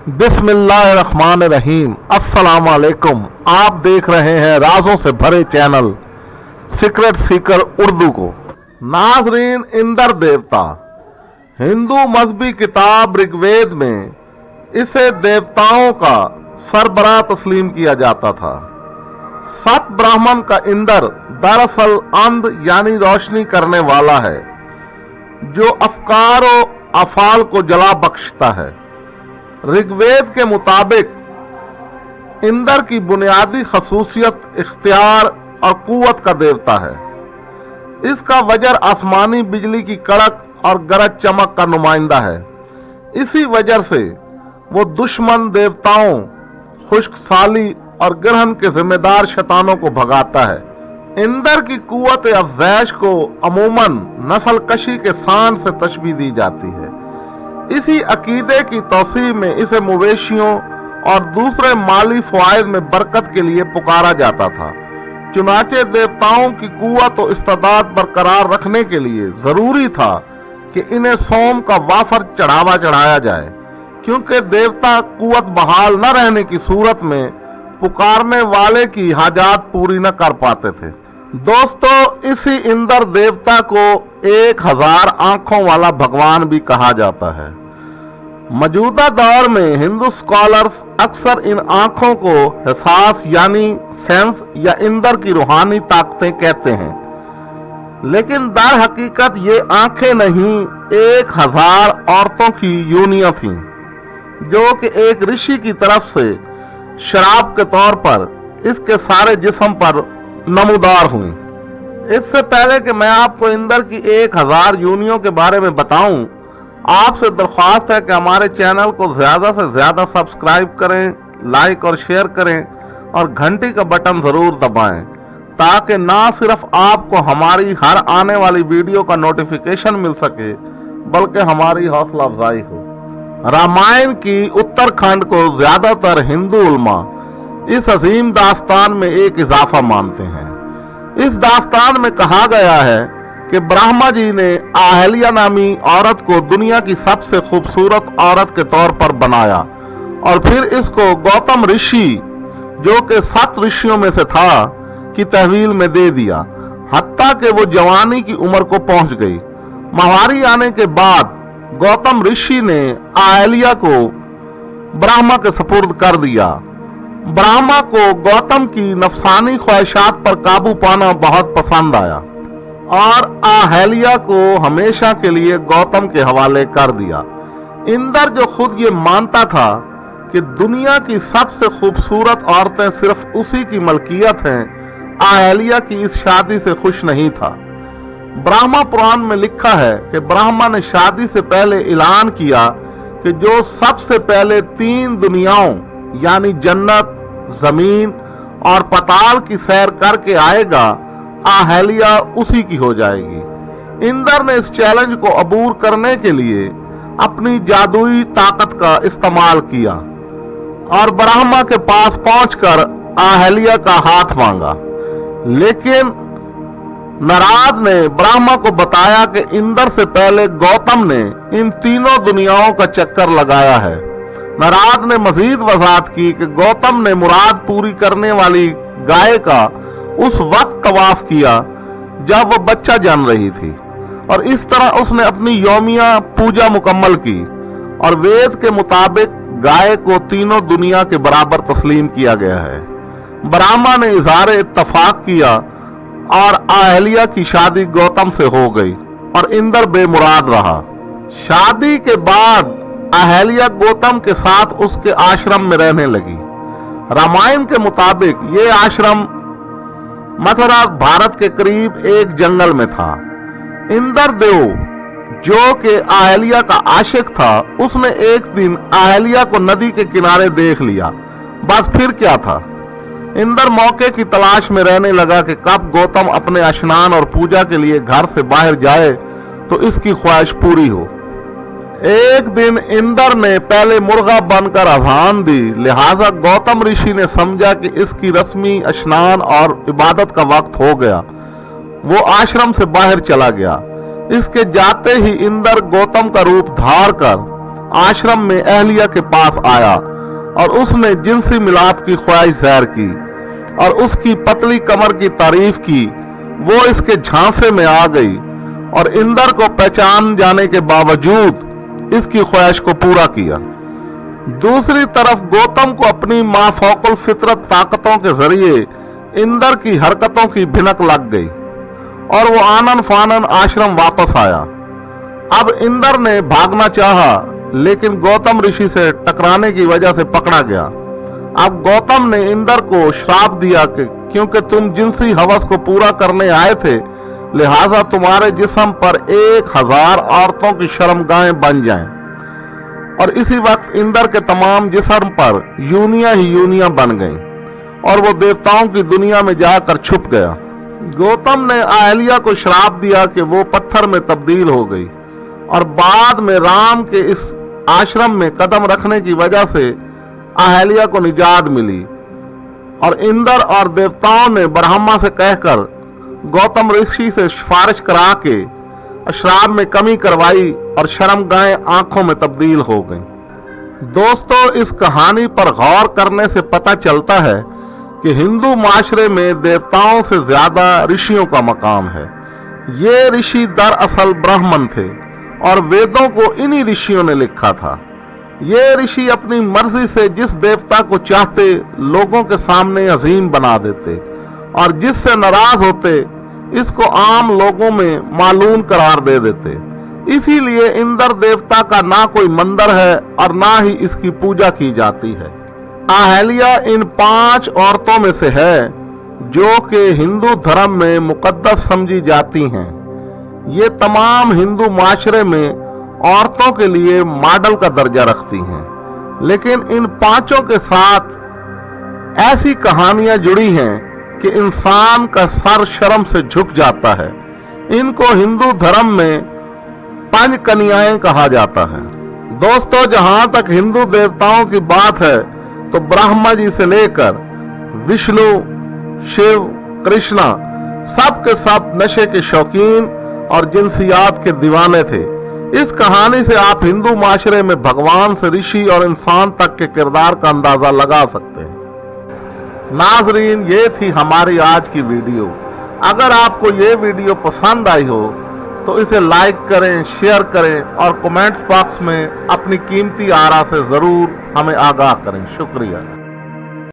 बिस्मिल्लाहिर्रहमानिर्रहीम। अस्सलाम वालेकुम। आप देख रहे हैं राजों से भरे चैनल सीक्रेट सीकर उर्दू को। नाजरीन, इंद्र देवता हिंदू मजहबी किताब ऋग्वेद में इसे देवताओं का सरबराह तस्लीम किया जाता था। सत ब्राह्मण का इंद्र दरअसल अंध यानी रोशनी करने वाला है, जो अफकार और अफाल को जला बख्शता है। ऋग्वेद के मुताबिक इंद्र की बुनियादी खसूसियत इख्तियार और कुव्वत का देवता है। इसका वजर आसमानी बिजली की कड़क और गरज चमक का नुमाइंदा है। इसी वजह से वो दुश्मन देवताओं, खुश्क साली और ग्रहण के जिम्मेदार शैतानों को भगाता है। इंद्र की कुव्वत अफजैश को अमूमन नस्ल कशी के शान से तशबीह दी जाती है। इसी अकीदे की तौसीह में इसे मवेशियों और दूसरे माली फ़वाइद में बरकत के लिए पुकारा जाता था। चुनाचे देवताओं की कुव्वत और इस्तेदाद बरकरार रखने के लिए जरूरी था कि इन्हें सोम का वाफर चढ़ावा चढ़ाया जाए, क्योंकि देवता कुव्वत बहाल न रहने की सूरत में पुकारने वाले की हाजात पूरी न कर पाते थे। दोस्तों, इसी इंद्र देवता को 1000 आंखों वाला भगवान भी कहा जाता है। मौजूदा दौर में हिंदू स्कॉलर्स अक्सर इन आंखों को हिसास यानी सेंस या इंद्र की रूहानी ताकतें कहते हैं, लेकिन दर हकीकत ये आंखें नहीं 1000 औरतों की यूनियन थीं, जो कि एक ऋषि की तरफ से शराब के तौर पर इसके सारे जिस्म पर नमूदार हुई। इससे पहले कि मैं आपको इंद्र की 1000 यूनियों के बारे में बताऊं, आपसे दरख्वास्त है कि हमारे चैनल को ज्यादा से ज्यादा सब्सक्राइब करें, लाइक और शेयर करें और घंटी का बटन जरूर दबाएं, ताकि ना सिर्फ आपको हमारी हर आने वाली वीडियो का नोटिफिकेशन मिल सके, बल्कि हमारी हौसला अफजाई हो। रामायण की उत्तरखंड को ज्यादातर हिंदू उलमा इस अजीम दास्तान में एक इजाफा मानते हैं। इस दास्तान में कहा गया है कि ब्रह्मा जी ने अहल्या नामी औरत को दुनिया की सबसे खूबसूरत औरत के तौर पर बनाया और फिर इसको गौतम ऋषि, जो कि 7 ऋषियों में से था, की तहवील में दे दिया, हत्ता कि वो जवानी की उम्र को पहुंच गई। महावारी आने के बाद गौतम ऋषि ने अहल्या को ब्रह्मा के सपुर्द कर दिया। ब्रह्मा को गौतम की नफसानी ख्वाहिशात पर काबू पाना बहुत पसंद आया और अहल्या को हमेशा के लिए गौतम के हवाले कर दिया। इंद्र, जो खुद ये मानता था कि दुनिया की सबसे खूबसूरत औरतें सिर्फ उसी की मलकियत हैं, अहल्या की इस शादी से खुश नहीं था। ब्रह्मा पुराण में लिखा है कि ब्रह्मा ने शादी से पहले ऐलान किया कि जो सबसे पहले 3 दुनियाओं यानी जन्नत, जमीन और पताल की सैर करके आएगा, अहल्या उसी की हो जाएगी। इंद्र ने इस चैलेंज को अबूर करने के लिए अपनी जादुई ताकत का इस्तेमाल किया और ब्रह्मा के पास पहुंचकर अहल्या का हाथ मांगा, लेकिन नारद ने ब्रह्मा को बताया कि इंद्र से पहले गौतम ने इन तीनों दुनियाओं का चक्कर लगाया है। नारद ने मजीद वजाहत की कि गौतम ने मुराद पूरी करने वाली गाय का उस वक्त तवाफ किया जब वो बच्चा जन रही थी, और इस तरह उसने अपनी यौमिया पूजा मुकम्मल की। और वेद के मुताबिक गाय को तीनों दुनिया के बराबर तस्लीम किया गया है। ब्रह्मा ने इजहार इत्तफाक किया और अहल्या की शादी गौतम से हो गई और इंद्र बेमुराद रहा। शादी के बाद अहल्या गौतम के साथ उसके आश्रम में रहने लगी। रामायण के मुताबिक ये आश्रम मथुरा, भारत के करीब एक जंगल में था। इंद्र देव, जो कि अहल्या का आशिक था, उसने एक दिन अहल्या को नदी के किनारे देख लिया। बस फिर क्या था, इंद्र मौके की तलाश में रहने लगा कि कब गौतम अपने स्नान और पूजा के लिए घर से बाहर जाए तो इसकी ख्वाहिश पूरी हो। एक दिन इंद्र ने पहले मुर्गा बनकर अजान दी, लिहाजा गौतम ऋषि ने समझा कि इसकी रस्मी स्नान और इबादत का वक्त हो गया। वो आश्रम से बाहर चला गया। इसके जाते ही इंद्र गौतम का रूप धार कर आश्रम में अहलिया के पास आया और उसने जिनसी मिलाप की ख्वाहिश जाहिर की और उसकी पतली कमर की तारीफ की। वो इसके झांसे में आ गई और इंदर को पहचान जाने के बावजूद इसकी ख्वाहिश को पूरा किया। दूसरी तरफ गौतम को अपनी माफौकुल फितरत ताकतों के जरिए इंदर की हरकतों की भिनक लग गई और वो आनन फानन आश्रम वापस आया। अब इंदर ने भागना चाहा, लेकिन गौतम ऋषि से टकराने की वजह से पकड़ा गया। अब गौतम ने इंदर को श्राप दिया कि क्योंकि तुम जिनसी हवस को पूरा करने आए थे, लिहाजा तुम्हारे जिस्म पर 1000 औरतों की शर्मगाहें बन जाएं। और इसी वक्त इंदर के तमाम जिस्म पर यूनियां ही यूनियां बन गईं और वो देवताओं की दुनिया में जाकर छुप गया। गौतम ने अहलिया को श्राप दिया कि वो पत्थर में तब्दील हो गई और बाद में राम के इस आश्रम में कदम रखने की वजह से अहलिया को निजात मिली। और इंदर और देवताओं ने ब्रह्मा से कहकर गौतम ऋषि से सिफारिश करा के श्राप में कमी करवाई और शर्मगाहें आंखों में तब्दील हो गईं। दोस्तों, इस कहानी पर गौर करने से पता चलता है कि हिंदू माशरे में देवताओं से ज्यादा ऋषियों का मकाम है। ये ऋषि दरअसल ब्राह्मण थे और वेदों को इन्हीं ऋषियों ने लिखा था। ये ऋषि अपनी मर्जी से जिस देवता को चाहते लोगों के सामने अजीम बना देते और जिससे नाराज होते इसको आम लोगों में मालूम करार दे देते। इसीलिए इंदर देवता का ना कोई मंदिर है और ना ही इसकी पूजा की जाती है। अहलिया इन 5 औरतों में से है जो कि हिंदू धर्म में मुकद्दस समझी जाती हैं। ये तमाम हिंदू माशरे में औरतों के लिए मॉडल का दर्जा रखती हैं, लेकिन इन 5 के साथ ऐसी कहानियां जुड़ी हैं कि इंसान का सर शर्म से झुक जाता है। इनको हिंदू धर्म में 5 कन्याएं कहा जाता है। दोस्तों, जहां तक हिंदू देवताओं की बात है तो ब्रह्मा जी से लेकर विष्णु, शिव, कृष्णा सब के सब नशे के शौकीन और जिनसियात के दीवाने थे। इस कहानी से आप हिंदू माशरे में भगवान से ऋषि और इंसान तक के किरदार का अंदाजा लगा सकते हैं। नाजरीन, ये थी हमारी आज की वीडियो। अगर आपको ये वीडियो पसंद आई हो तो इसे लाइक करें, शेयर करें और कमेंट्स बॉक्स में अपनी कीमती आरा से जरूर हमें आगाह करें। शुक्रिया।